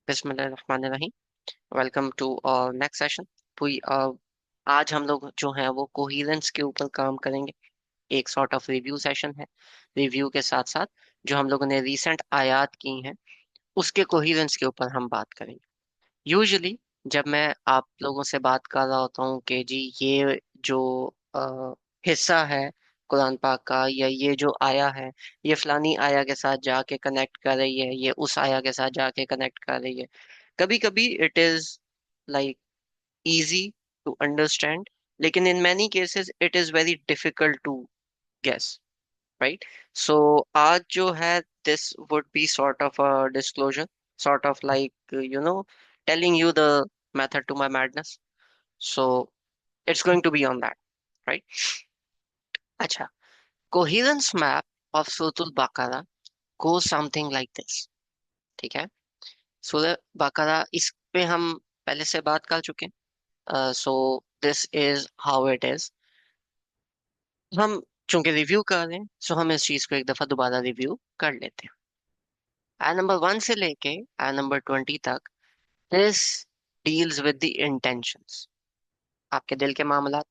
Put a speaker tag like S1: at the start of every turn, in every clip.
S1: बिस्मिल्लाहिर्रहमानिर्रहीम। Welcome to next session. कोई आज हम लोग जो है वो कोहिरेंस के ऊपर काम करेंगे। एक सॉर्ट ऑफ रिव्यू सेशन है। रिव्यू के साथ साथ जो हम लोगों ने रीसेंट आयात की हैं उसके कोहिरेंस के ऊपर हम बात करेंगे। यूजुअली जब मैं आप लोगों से बात कर रहा होता हूँ कि जी ये जो हिस्सा है कुरान पाक का या ये जो आया है ये फलानी आया के साथ जाके कनेक्ट कर रही है, ये उस आया के साथ जाके कनेक्ट कर रही है, कभी कभी it is like easy to understand, लेकिन in many cases it is very difficult to guess, right? So आज जो है this would be sort of a disclosure, sort of like telling you the method to my madness. So it's going to be on that, right? अच्छा, coherence map of Suratul Baqarah goes something like this. ठीक है, सूरह बकरा इस पे हम पहले से बात कर चुके हैं। सो this is how it is. हम चूंकि रिव्यू कर रहे हैं सो हम इस चीज को एक दफा दोबारा रिव्यू कर लेते हैं। आय नंबर 1 से लेके आय नंबर 20 तक this deals with the intentions, आपके दिल के मामला,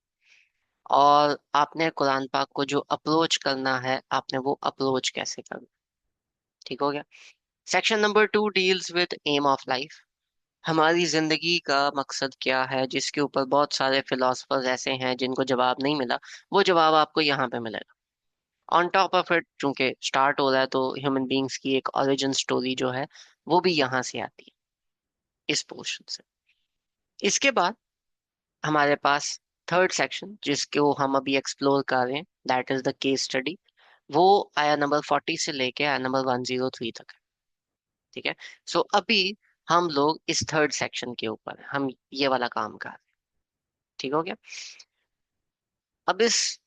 S1: और आपने कुरान पाक को जो अप्रोच करना है आपने वो अप्रोच कैसे करना। ठीक हो गया। Section number 2 deals with aim of life, हमारी जिंदगी का मकसद क्या है, जिसके ऊपर बहुत सारे फिलोसफर्स ऐसे हैं जिनको जवाब नहीं मिला, वो जवाब आपको यहाँ पे मिलेगा। ऑन टॉप ऑफ इट चूंकि स्टार्ट हो रहा है तो ह्यूमन बींग्स की एक ओरिजिन स्टोरी जो है वो भी यहाँ से आती है, इस पोर्शन से। इसके बाद हमारे पास थर्ड सेक्शन जिसको हम अभी एक्सप्लोर कर रहे हैं, that is the case study. वो आया नंबर 40 से लेके आया नंबर 103 तक है। ठीक है। सो अभी हम लोग इस थर्ड सेक्शन के ऊपर हम ये वाला काम कर रहे हैं। ठीक हो गया। अब इस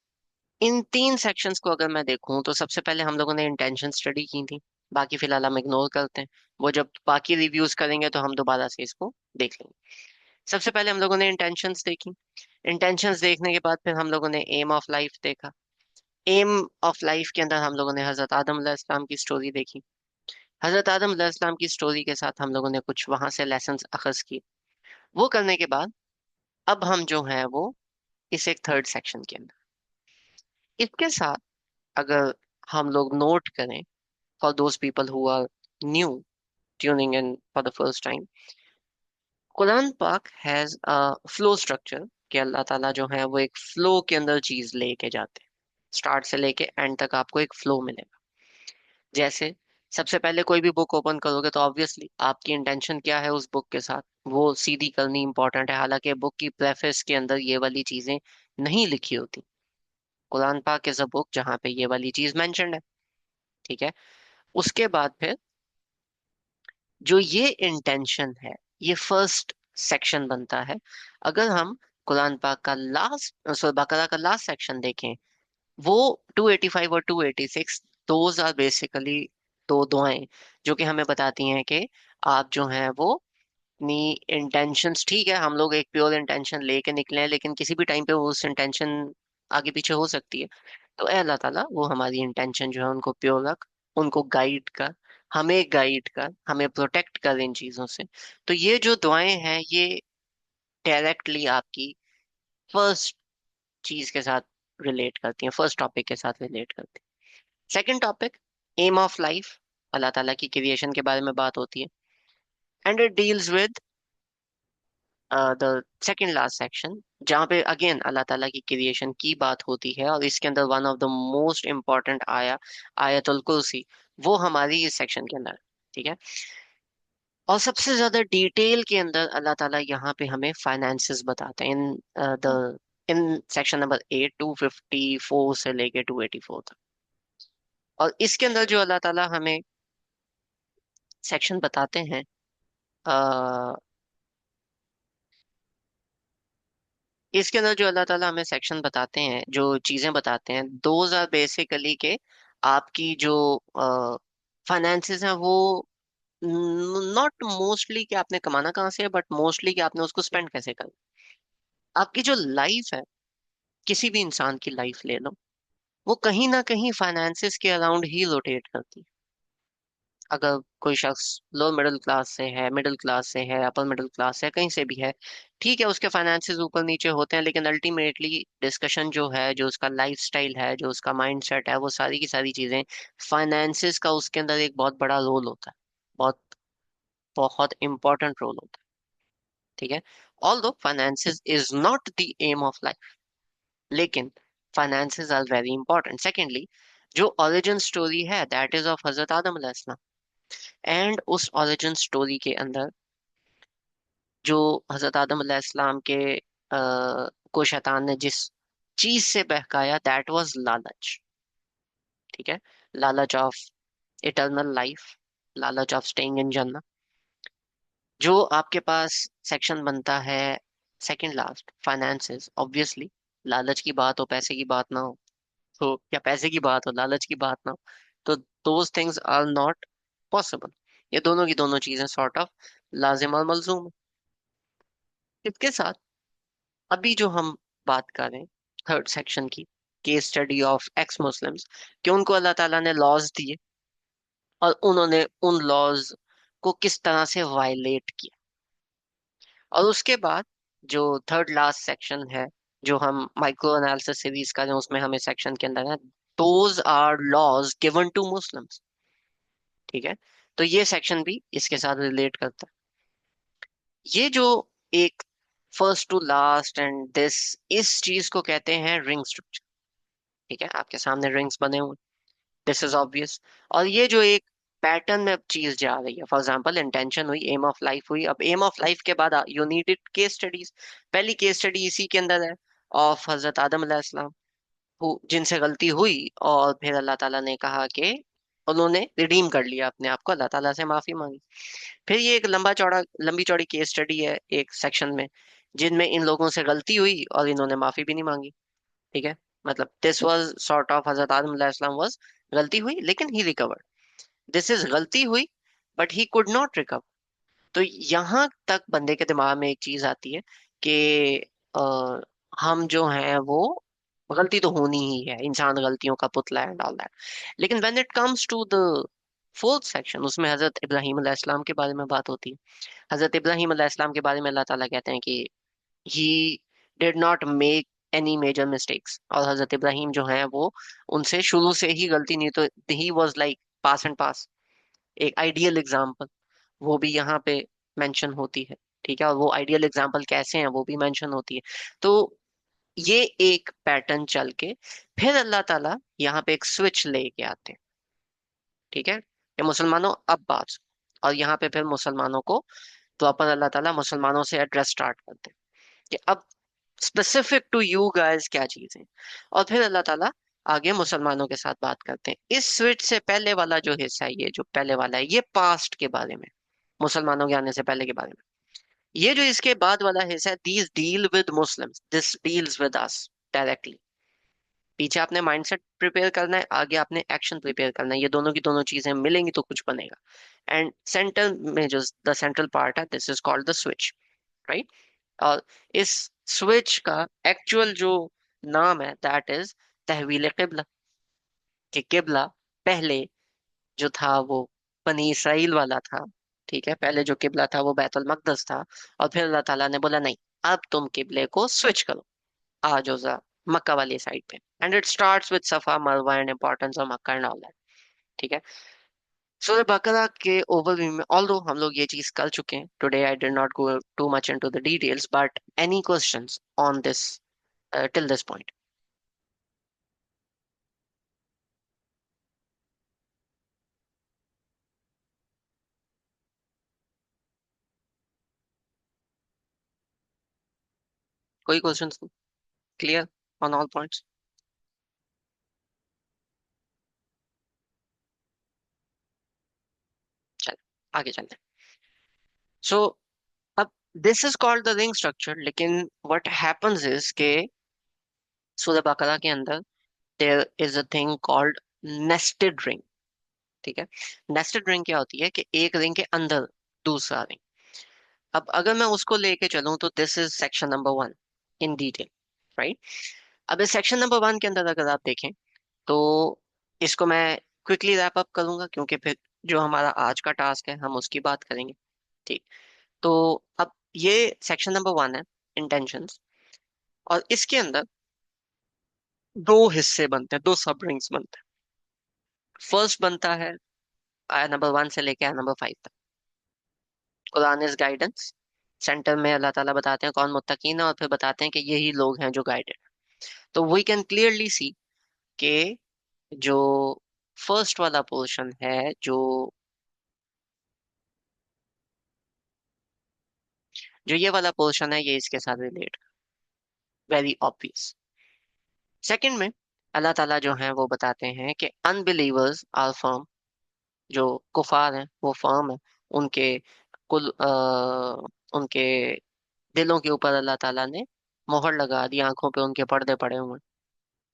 S1: इन तीन सेक्शंस को अगर मैं देखूं तो सबसे पहले हम लोगों ने इंटेंशन स्टडी की थी, बाकी फिलहाल हम इग्नोर करते हैं। वो जब बाकी रिव्यूज करेंगे तो हम दोबारा से इसको देख लेंगे। सबसे पहले हम लोगों ने इंटेंशंस देखी। इंटेंशंस देखने के बाद फिर हम लोगों ने एम ऑफ लाइफ देखा। एम ऑफ लाइफ के अंदर हम लोगों ने हजरत आदम अलैहिस्सलाम की स्टोरी देखी। हजरत आदम अलैहिस्सलाम की स्टोरी के साथ हम लोगों ने कुछ वहां से लेसन्स अखज किए। वो करने के बाद अब हम जो है वो इस एक थर्ड सेक्शन के अंदर, इसके साथ अगर हम लोग नोट करें, for those people who are new tuning in for the first time, Quran Pak has a flow structure कि अल्लाह ताला जो है वो एक फ्लो के अंदर चीज लेके जाते हैं। स्टार्ट से लेके एंड तक आपको एक फ्लो मिलेगा। जैसे सबसे पहले कोई भी बुक ओपन करोगे तो ऑब्वियसली आपकी इंटेंशन क्या है उस बुक के साथ, वो सीधी करनी इंपॉर्टेंट है। हालांकि बुक की प्रेफेस के अंदर ये वाली चीजें नहीं लिखी होती। कुरान पाक इज अ बुक जहाँ पे ये वाली चीज मेंशन्ड है। ठीक है। उसके बाद फिर जो ये इंटेंशन है ये फर्स्ट सेक्शन बनता है। अगर हम कुरान पाक का लास्ट सॉरी बकरा का लास्ट सेक्शन देखें, वो 285 और 286, दोज आर बेसिकली दो दुआएं जो कि हमें बताती हैं कि आप जो हैं वो अपनी इंटेंशंस, ठीक है हम लोग एक प्योर इंटेंशन लेके निकले हैं लेकिन किसी भी टाइम पे वो उस इंटेंशन आगे पीछे हो सकती है। तो ए अल्लाह ताला वो हमारी इंटेंशन जो है उनको प्योर रख, उनको गाइड कर हमें प्रोटेक्ट कर इन चीजों से। तो ये जो दुआएं हैं ये डायरेक्टली आपकी फर्स्ट चीज के साथ रिलेट करती हैं, फर्स्ट टॉपिक के साथ रिलेट करती हैं। Second topic aim of life, अल्लाह ताला की क्रिएशन के बारे में बात होती है। And it deals with the second last section जहाँ पे अगेन अल्लाह ताला की क्रिएशन की बात होती है, और इसके अंदर one of the most important आयतुल कुर्सी, वो हमारी इस सेक्शन के अंदर है। ठीक है। और सबसे ज्यादा डिटेल के अंदर अल्लाह ताला यहाँ पे हमें फाइनेंसेस बताते हैं in the in section number 8 254 से लेके 284 तक। और इसके अंदर जो अल्लाह ताला हमें सेक्शन बताते हैं, अ, इसके अंदर जो अल्लाह ताला हमें सेक्शन बताते हैं, जो चीजें बताते हैं, दोज आर बेसिकली के आपकी जो फाइनेंसेस हैं वो नॉट मोस्टली कि आपने कमाना कहाँ से है, बट मोस्टली कि आपने उसको स्पेंड कैसे करना। आपकी जो लाइफ है, किसी भी इंसान की लाइफ ले लो, वो कहीं ना कहीं फाइनेंसेस के अराउंड ही रोटेट करती है। अगर कोई शख्स लो मिडिल क्लास से है, मिडिल क्लास से है, अपर मिडिल क्लास से है, कहीं से भी है, ठीक है, उसके फाइनेंसेस ऊपर नीचे होते हैं, लेकिन अल्टीमेटली डिस्कशन जो है, जो उसका लाइफस्टाइल है, जो उसका माइंडसेट है, वो सारी की सारी चीजें, फाइनेंसेस का उसके अंदर एक बहुत बड़ा रोल होता है, बहुत बहुत इंपॉर्टेंट रोल होता है। ठीक है, although finances is not the aim of life, लेकिन finances are very important. Secondly, जो ओरिजिन स्टोरी है दैट इज ऑफ हजरत आदम अलैहिस्सलाम, एंड उस ओरिजिन स्टोरी के अंदर जो हजरत आदम अलैहिस्सलाम के को शैतान ने जिस चीज से बहकाया, दैट वाज लालच। ठीक है, लालच ऑफ इटर्नल लाइफ, लालच ऑफ स्टेइंग इन जन्नत। जो आपके पास सेक्शन बनता है सेकंड लास्ट, फाइनेंसेस, ऑब्वियसली लालच की बात हो, पैसे की बात ना हो, तो या पैसे की बात हो, लालच की बात ना हो, तो those things are not possible. ये दोनों की दोनों चीजें सॉर्ट ऑफ लाजिम और मलजूम है। इसके साथ अभी जो हम बात करें थर्ड सेक्शन की, case study of x Muslims, कि उनको अल्लाह ताला ने लॉज दिए और उन्होंने उन लॉज को किस तरह से वायलेट किया। और उसके बाद जो थर्ड लास्ट सेक्शन है, जो हम माइक्रो एनालिसिस सीरीज का, जो उसमें हमें सेक्शन के अंदर है, those are laws given to Muslims. ठीक है, तो ये सेक्शन भी इसके साथ रिलेट करता है। ये जो एक first to last and this, इस चीज को कहते हैं रिंग स्ट्रक्चर। ठीक है, आपके सामने रिंग्स बने हुए, दिस इज ऑब्वियस। और ये जो एक पैटर्न में चीज जा रही है, फॉर एग्जांपल इंटेंशन हुई, एम ऑफ लाइफ हुई, अब एम ऑफ लाइफ के बाद यू नीडेड केस स्टडीज। पहली केस स्टडी इसी के अंदर है, ऑफ हजरत आदम अलैहिस्सलाम, जिनसे गलती हुई, और फिर अल्लाह ताला ने कहा कि उन्होंने रिडीम कर लिया अपने आप को, अल्लाह ताला से माफी मांगी। फिर ये एक लंबी चौड़ी केस स्टडी है एक सेक्शन में, जिनमें इन लोगों से गलती हुई और इन्होंने माफी भी नहीं मांगी। ठीक है, मतलब दिस वाज सॉर्ट ऑफ हजरत आदम अलैहिस्सलाम वाज, गलती हुई लेकिन ही रिकवर्ड। दिस इज गलती हुई but he could not recover. तो यहाँ तक बंदे के दिमाग में एक चीज आती है कि अ, हम जो हैं वो, गलती तो होनी ही है, इंसान गलतियों का पुतला है एंड ऑल दैट। लेकिन when it comes to the fourth section, उसमें हजरत इब्राहिम अलैहिस्सलाम के बारे में बात होती है। हजरत इब्राहिम अलैहिस्सलाम के बारे में अल्लाह ताला कहते हैं कि he did not make any major mistakes, और हजरत इब्राहिम जो हैं वो, उनसे शुरू से ही गलती नहीं, तो he was like pass and pass, एक आइडियल एग्जाम्पल, वो भी यहाँ पे मेंशन होती है। ठीक है, और वो आइडियल एग्जाम्पल कैसे हैं वो भी मेंशन होती है। तो ये एक पैटर्न चल के फिर अल्लाह ताला यहाँ पे एक स्विच लेके आते हैं। ठीक है, ये मुसलमानों अब बात सुनो। और यहाँ पे फिर मुसलमानों को, तो अपन अल्लाह ताला मुसलमानों से एड्रेस स्टार्ट करते हैं कि अब स्पेसिफिक टू यू गाइस क्या चीज है। और फिर अल्लाह ताला आगे मुसलमानों के साथ बात करते हैं। इस स्विच से पहले वाला जो हिस्सा है, ये जो पहले वाला है, ये पास्ट के बारे में, मुसलमानों के आने से पहले के बारे में। ये जो इसके बाद वाला हिस्सा है, these deal with Muslims, this deals with us directly. पीछे आपने माइंडसेट प्रिपेयर करना है, आगे आपने एक्शन प्रिपेयर करना है, ये दोनों की दोनों चीजें मिलेंगी तो कुछ बनेगा। एंड सेंटर में जो द सेंट्रल पार्ट है, this is called the switch, right. और इस स्विच का एक्चुअल जो नाम है, दैट इज तहवील किबला। कि किबला पहले जो था वो बनी इसराइल वाला था। ठीक है, पहले जो किबला था वो बैतुल मकदस था। और फिर अल्लाह ताला ने बोला नहीं, अब तुम किबले को स्विच करो, आ जाओ जरा मक्का वाली साइड पे। एंड इट स्टार्ट्स विद सफा मरवा and importance of Mecca and all that. ठीक है, सूरह बकरा के ओवरव्यू में ऑल्दो हम लोग ये चीज कर चुके हैं, today I did not go too much into the details, but any questions on this till this point? कोई questions? Clear on all points? चल आगे चलते हैं। सो अब this is called the ring structure, लेकिन व्हाट हैपेंस इज के सूरह बकरा के अंदर there is a thing called nested ring. ठीक है, नेस्टेड रिंग क्या होती है कि एक रिंग के अंदर दूसरा रिंग। अब अगर मैं उसको लेके चलूं तो this is section number one in detail, right. अब इस सेक्शन नंबर वन के अंदर अगर आप देखें, तो इसको मैं क्विकली रैप अप करूंगा, क्योंकि फिर जो हमारा आज का टास्क है हम उसकी बात करेंगे। ठीक। तो अब ये सेक्शन नंबर 1 है, इंटेंशंस। और इसके अंदर दो हिस्से बनते हैं, दो सब रिंग्स बनते हैं। फर्स्ट बनता है आया नंबर 1 से लेके आया नंबर 5 तक, कुरान इज गाइडेंस। सेंटर में अल्लाह ताला बताते हैं कौन मुत्तकीन है, और फिर बताते हैं कि यही लोग हैं जो गाइडेड। तो वी कैन क्लियरली सी कि जो फर्स्ट वाला पोर्शन है, जो ये वाला पोर्शन है, ये इसके साथ रिलेट, वेरी ऑब्वियस। सेकंड में अल्लाह ताला जो है वो बताते हैं कि अनबिलीवर्स आर फर्म, जो कुफार हैं वो फर्म है। उनके कुल उनके दिलों के ऊपर अल्लाह ताला ने मोहर लगा दी, आंखों पे उनके पर्दे पड़े हुए हैं।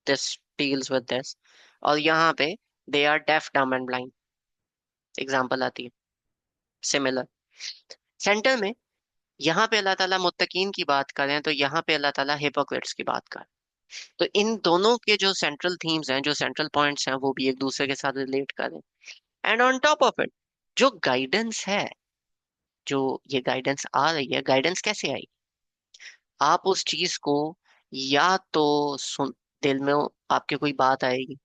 S1: This deals with this. और यहाँ पे दे आर डेफ डम एंड ब्लाइंड, एग्जाम्पल आती है सिमिलर। सेंटर में यहाँ पे अल्लाह ताला मुत्तकीन की बात करें तो यहाँ पे अल्लाह ताला हिपोक्रेट्स की बात करें। तो इन दोनों के जो सेंट्रल थीम्स हैं, जो सेंट्रल पॉइंट्स हैं, वो भी एक दूसरे के साथ रिलेट करें। And on top of it, जो गाइडेंस है, जो ये गाइडेंस आ रही है, गाइडेंस कैसे आई? आप उस चीज को या तो सुन, दिल में आपके कोई बात आएगी,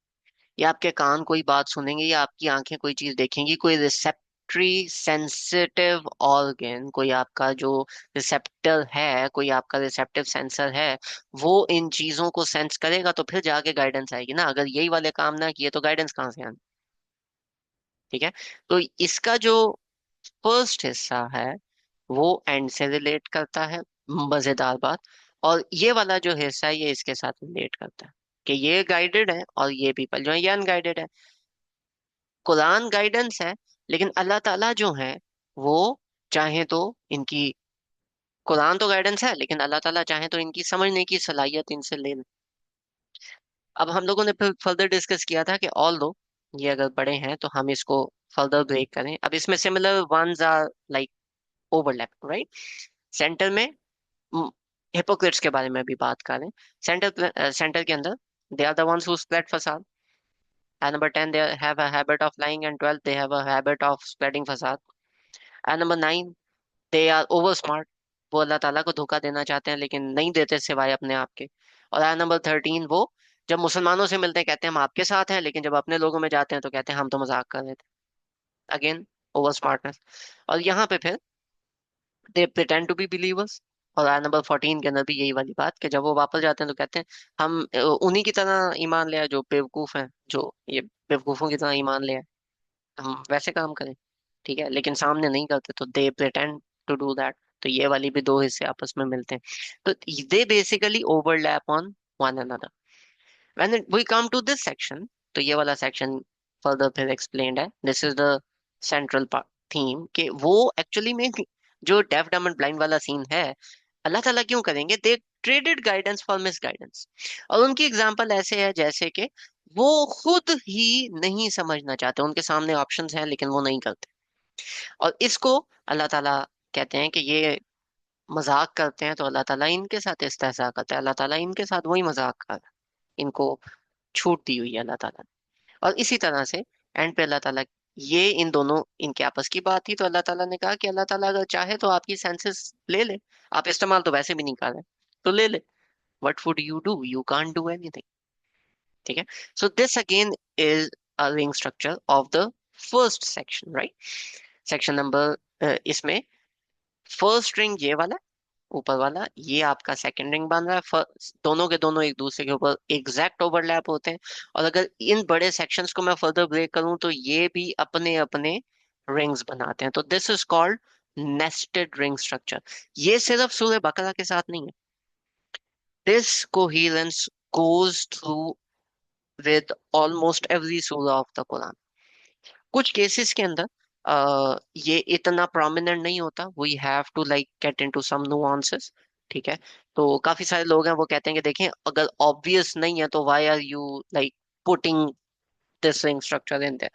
S1: या आपके कान कोई बात सुनेंगे, या आपकी आंखें कोई चीज देखेंगी, कोई रिसेप्टरी सेंसिटिव ऑर्गन, कोई आपका जो रिसेप्टर है, कोई आपका रिसेप्टिव सेंसर है, वो इन चीजों को सेंस करेगा, तो फिर जाके गाइडेंस आएगी ना। अगर यही वाले काम ना किए तो गाइडेंस कहाँ से आनी? ठीक है। तो इसका जो फर्स्ट हिस्सा है वो एंड से रिलेट करता है, मजेदार बात। और ये वाला जो हिस्सा है ये इसके साथ रिलेट करता है कि ये गाइडेड है और ये पीपल जो है ये अनगाइडेड है। कुरान गाइडेंस है, लेकिन अल्लाह ताला जो है वो चाहे तो इनकी, कुरान तो गाइडेंस है लेकिन अल्लाह ताला चाहे तो इनकी समझने की सलाहियत इनसे ले ले। अब हम लोगों ने फिर फर्दर डिस्कस किया था कि ऑल दो ये अगर बड़े हैं तो हम इसको फर्दर ब्रेक करें। अब इसमें similar ones are like overlap, right. Centre में हिपोक्रेट्स के बारे में भी बात करें। सेंटर के अंदर they are the ones who spread फसाद, and number 10 they have a habit of lying, and 12 they have a habit of spreading fasad, and number 9 they are over smart, वो अल्लाह ताला को धोखा देना चाहते हैं लेकिन नहीं देते सिवाय अपने आप के। और आया नंबर 13 वो जब मुसलमानों से मिलते हैं कहते हैं हम आपके साथ हैं, लेकिन जब अपने लोगों में जाते हैं तो कहते हैं हम तो मजाक कर रहे थे। Again over smartness. और यहाँ पे फिर they pretend to be believers. और आया नंबर 14 के अंदर भी यही वाली बात कि जब वो वापस जाते हैं तो कहते हैं हम उन्हीं की तरह ईमान ले आए जो बेवकूफ हैं, जो ये बेवकूफों की तरह ईमान ले आए, हम वैसे काम करें। ठीक है, लेकिन सामने नहीं करते तो they pretend to do that. तो ये वाली भी दो हिस्से आपस में मिलते हैं। तो they basically overlap on one another. When we come to this section, तो ये वाला सेक्शन फर्दर फिर एक्सप्लेन्ड है। This is the central theme कि वो एक्चुअली में जो डेफ डम एंड ब्लाइंड वाला सीन है, अल्लाह ताला क्यों करेंगे? They traded guidance for misguidance. और उनकी एग्जांपल ऐसे है जैसे कि वो खुद ही नहीं समझना चाहते, उनके सामने ऑप्शंस हैं लेकिन वो नहीं करते। और इसको अल्लाह ताला कहते हैं कि ये मजाक करते हैं, तो अल्लाह ताला इनके साथ इस्तेहजा करता है। अल्लाह ताला इनके साथ वही मजाक कर रहा है, इनको छूट दी हुई है अल्लाह ताला ने। और इसी तरह से एंड पे अल्लाह ताला, ये इन दोनों इनके आपस की बात थी, तो अल्लाह ताला ने कहा कि अल्लाह ताला अगर चाहे तो आपकी सेंसेस ले ले, आप इस्तेमाल तो वैसे भी नहीं कर रहे, तो ले ले। What would you do? You can't do anything. ठीक है। So this again is a ring structure of the first section, right. Section number, इसमें फर्स्ट रिंग ये वाला, ऊपर वाला ये आपका सेकंड रिंग बन रहा है। दोनों के दोनों एक दूसरे के ऊपर एग्जैक्ट ओवरलैप होते हैं। और अगर इन बड़े सेक्शंस को मैं फर्दर ब्रेक करूं तो ये भी अपने अपने रिंग्स बनाते हैं। तो this is called nested ring structure. ये सिर्फ सूरह बकरा के साथ नहीं है, this coherence goes through with almost every surah of the Quran. कुछ केसेस के अंदर ये इतना प्रोमिनेंट नहीं होता, we have to like get into some nuances. ठीक है। तो काफी सारे लोग हैं वो कहते हैं कि देखें अगर ऑब्वियस नहीं है तो why are you like putting this ring structure in there.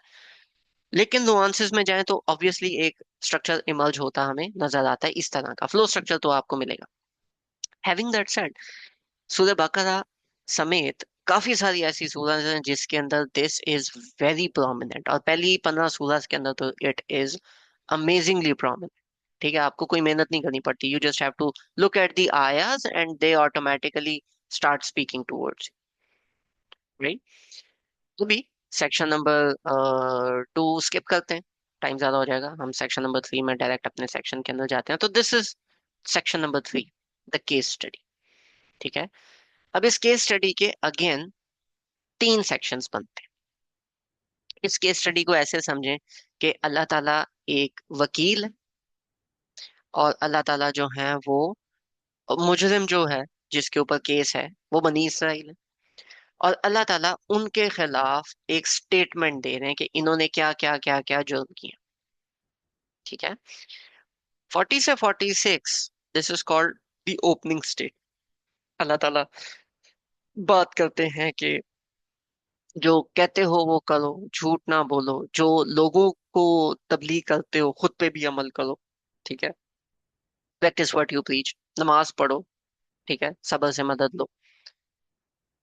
S1: लेकिन नुआंसेस में जाएं तो ऑब्वियसली एक स्ट्रक्चर इमर्ज होता हमें नजर आता है, इस तरह का फ्लो स्ट्रक्चर तो आपको मिलेगा। हैविंग दैट सेड, सूरह बकरा समेत काफी सारी ऐसी सूरज हैं जिसके अंदर दिस इज वेरी प्रोमिनेंट, और पहली 15 सूरज के अंदर तो इट इज अमेजिंगली प्रोमिनेंट। ठीक है, आपको कोई मेहनत नहीं करनी पड़ती, you just have to look at the आयास and they automatically start speaking towards, right. तो भी सेक्शन नंबर 2 स्किप करते हैं, टाइम ज्यादा हो जाएगा, हम सेक्शन नंबर 3 में डायरेक्ट अपने सेक्शन के अंदर जाते हैं। तो this is section number 3, the case study. ठीक है, अब इस केस स्टडी के अगेन 3 सेक्शंस बनते हैं। इस केस स्टडी को ऐसे समझें कि अल्लाह ताला एक वकील है, और अल्लाह ताला जो है वो मुजरिम जो है जिसके ऊपर केस है वो बनी इसराइल है, और अल्लाह ताला उनके खिलाफ एक स्टेटमेंट दे रहे हैं कि इन्होंने क्या क्या क्या क्या जुर्म किया। ठीक है, 40 से 46, this is called the opening state. अल्लाह ताला बात करते हैं कि जो कहते हो वो करो, झूठ ना बोलो, जो लोगों को तबलीग करते हो खुद पे भी अमल करो। ठीक है, प्रैक्टिस व्हाट यू प्रीच, नमाज पढ़ो। ठीक है, सबर से मदद लो।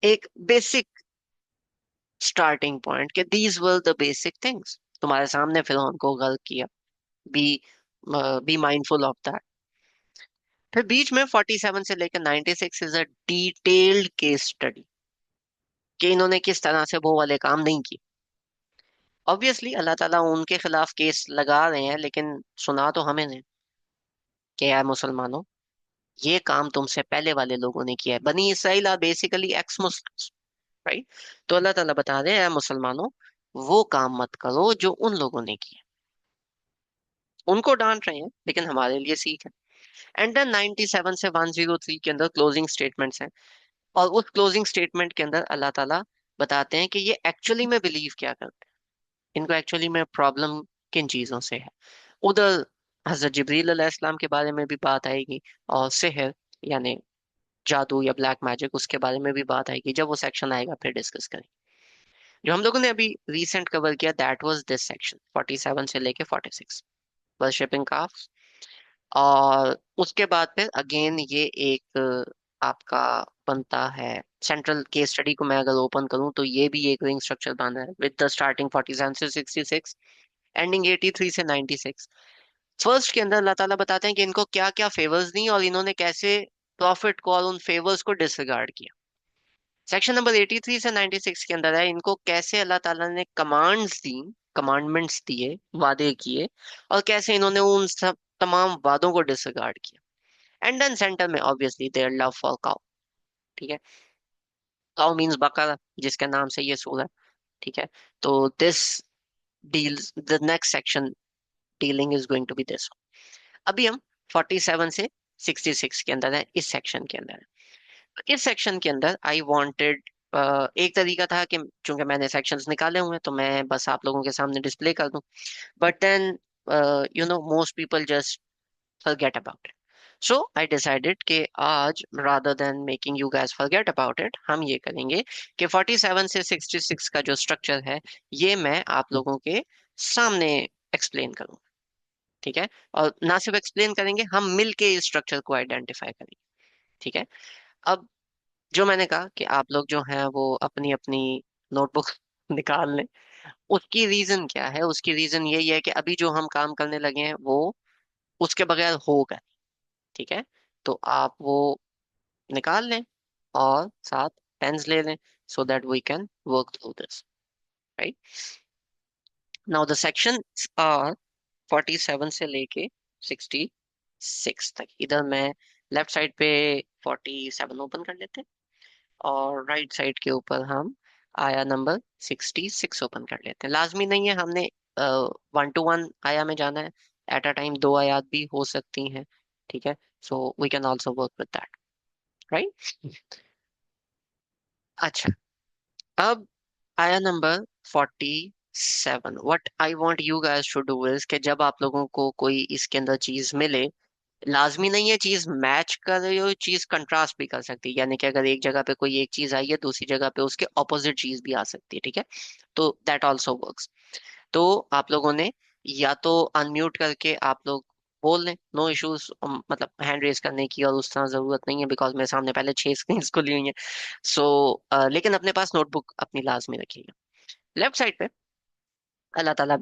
S1: एक बेसिक स्टार्टिंग पॉइंट कि these were the basic things. तुम्हारे सामने फिरौन को गर्क किया, be be mindful of that. फिर बीच में 47 से लेकर 96 is a detailed case study कि इन्होंने किस तरह से वो वाले काम नहीं किए। ऑब्वियसली अल्लाह ताला उनके खिलाफ केस लगा रहे हैं, लेकिन सुना तो हमें नहीं कि यार मुसलमानों, ये काम तुमसे पहले वाले लोगों ने किया है। Bani Israel are basically ex Muslims, right. तो अल्लाह ताला बता रहे हैं मुसलमानों, वो काम मत करो जो उन लोगों ने किया। उनको डांट रहे हैं लेकिन हमारे लिए सीख है। एंड देन 97 से 103 के अंदर क्लोजिंग स्टेटमेंट्स हैं, और उस क्लोजिंग स्टेटमेंट के अंदर अल्लाह ताला बताते हैं कि ये एक्चुअली में बिलीव क्या करते हैं, इनको एक्चुअली में प्रॉब्लम किन चीजों से है। उधर हजरत जिब्रील अलैहिस्सलाम के बारे में भी बात आएगी, और सिहर यानी जादू या ब्लैक मैजिक, उसके बारे में भी बात आएगी, जब वो सेक्शन आएगा फिर डिस्कस करेंगे। जो हम लोगों ने अभी रिसेंट कवर किया दैट वाज दिस सेक्शन 47 से लेके 46, वर्शिपिंग काफ्स। और उसके बाद फिर अगेन ये एक आपका बनता है सेंट्रल केस स्टडी को मैं अगर ओपन करूं तो ये भी एक रिंग स्ट्रक्चर बना है विद द स्टार्टिंग 47 से 66, एंडिंग 83 से 96। फर्स्ट के अंदर अल्लाह ताला बताते हैं कि इनको क्या क्या फेवर्स दी और इन्होंने कैसे प्रॉफिट को और उन फेवर्स को डिसरिगार्ड किया। सेक्शन नंबर 83 से 96 के अंदर है इनको कैसे अल्लाह ताला ने कमांड्स दी, कमांडमेंट्स दिए, वादे किए, और कैसे इन्होंने उन सब तमाम वादों को डिसरिगार्ड किया। एंड देन सेंटर में obviously their love for cow. ठीक है, काउ मींस बकरा, जिसके नाम से ये सूरत। ठीक है, तो this deals the next section dealing is going to be this. अभी हम 47 से 66 के अंदर है, इस सेक्शन के अंदर है। इस सेक्शन के अंदर आई वांटेड, एक तरीका था कि चूंकि मैंने सेक्शंस निकाले हुए हैं तो मैं बस आप लोगों के सामने डिस्प्ले कर दूं, but then you know most people just forget about it. So I decided कि आज rather than making you guys forget about it, हम ये करेंगे कि 47 से 66 का जो स्ट्रक्चर है ये मैं आप लोगों के सामने एक्सप्लेन करूंगा। ठीक है, और ना सिर्फ एक्सप्लेन करेंगे, हम मिल के इस स्ट्रक्चर को आइडेंटिफाई करेंगे। ठीक है, अब जो मैंने कहा कि आप लोग जो हैं वो अपनी अपनी नोटबुक निकाल लें, उसकी रीजन क्या है? उसकी रीजन यही है कि अभी जो हम काम करने लगे हैं वो उसके बगैर होगा। ठीक है, तो आप वो निकाल लें और साथ पेन्स ले लें, so that we can work through this, right. Now the section are 47 से लेके 66 तक। इधर मैं लेफ्ट साइड पे 47 ओपन कर लेते हैं, और राइट साइड के ऊपर हम आया नंबर 66 ओपन कर लेते हैं। लाजमी नहीं है हमने 1 to 1 आया में जाना है, एट अ टाइम 2 आयात भी हो सकती हैं। ठीक है, so we can also work with that, right. अच्छा, अब आया number 47। What I want you guys to do is कि जब आप लोगों को कोई इसके अंदर चीज मिले, लाजमी नहीं है चीज मैच कर रही हो, चीज कंट्रास्ट भी कर सकती है, यानी कि अगर एक जगह पे कोई एक चीज आई है दूसरी जगह पे उसके ऑपोजिट चीज भी आ सकती है। ठीक है, तो दैट ऑल्सो वर्क्स। तो आप लोगों ने या तो अनम्यूट करके आप लोग बोल लें, नो इश्यूज, मतलब हैंड रेज करने की और उस तरह जरूरत नहीं है, बिकॉज मेरे सामने पहले 6 स्क्रीन खुली हुई हैं। सो लेकिन अपने पास नोटबुक अपनी लाजमी रखिएगा। लेफ्ट साइड पे अल्लाह ताला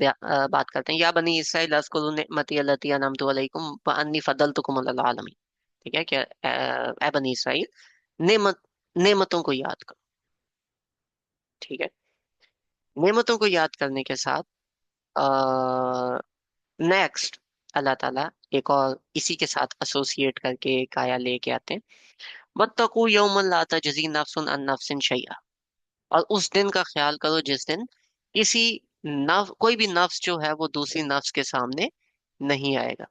S1: बात करते हैं, या बनी इसराइल अज़कुरु निअमती अल्लती अनअमतु अलैकुम व अन्नी फद्दलतुकुम अलल आलमीन। ठीक है क्या? ए बनी इसराइल, नेमत नेमतों को याद करो। ठीक है, नेमतों को याद करने के साथ नेक्स्ट अल्लाह ताला एक और इसी के साथ एसोसिएट करके एक आया लेके आते हैं, वत्तकू यौमन ला तजज़ी नफ्सुन अन नफ्सिन शैआ। और उस दिन का ख्याल करो जिस दिन किसी कोई भी नफ्स जो है वो दूसरी नफ्स के सामने नहीं आएगा,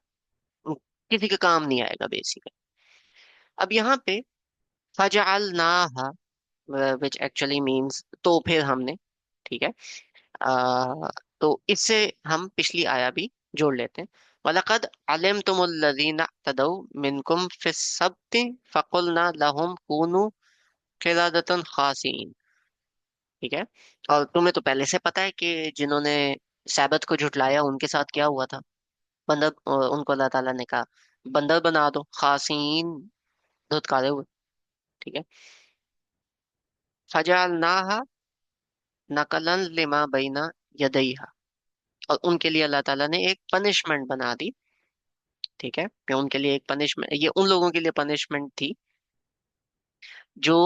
S1: किसी का काम नहीं आएगा बेसिकली। अब यहाँ पे फजअलनाहा, विच एक्चुअली मीन्स तो फिर हमने, ठीक है, तो इससे हम पिछली आया भी जोड़ लेते हैं। वलकद अलिमतुमुल्लज़ीना तदौ मिनकुम फिस्सब्ति फकुलना लहुम कूनू क़िरदतन खासीन। ठीक है, और तुम्हें तो पहले से पता है कि जिन्होंने सैबत को झुटलाया उनके साथ क्या हुआ था। बंदर, उनको अल्लाह ताला ने कहा बंदर बना दो, खासीन, धुतकारे हुए। ठीक है, फजअलनाहा नकलन लिमा बैना यदैहा, और उनके लिए अल्लाह ताला ने एक पनिशमेंट बना दी। ठीक है, कि उनके लिए एक पनिशमेंट, ये उन लोगों के लिए पनिशमेंट थी जो